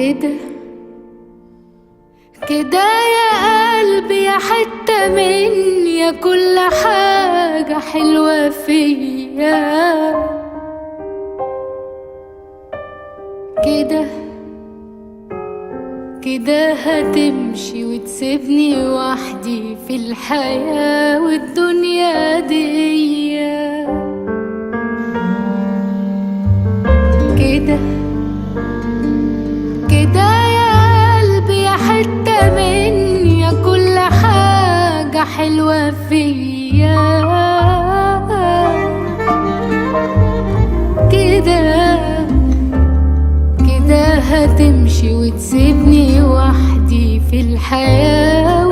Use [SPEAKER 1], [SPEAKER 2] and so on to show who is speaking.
[SPEAKER 1] كده كده يا قلبي، يا حتة مني، يا كل حاجة حلوة فيا. كده كده هتمشي وتسيبني وحدي في الحياة والدنيا دي. كده كده يا قلبي، يا حتة مني، يا كل حاجة حلوة فيا. كده كده هتمشي وتسيبني وحدي في الحياة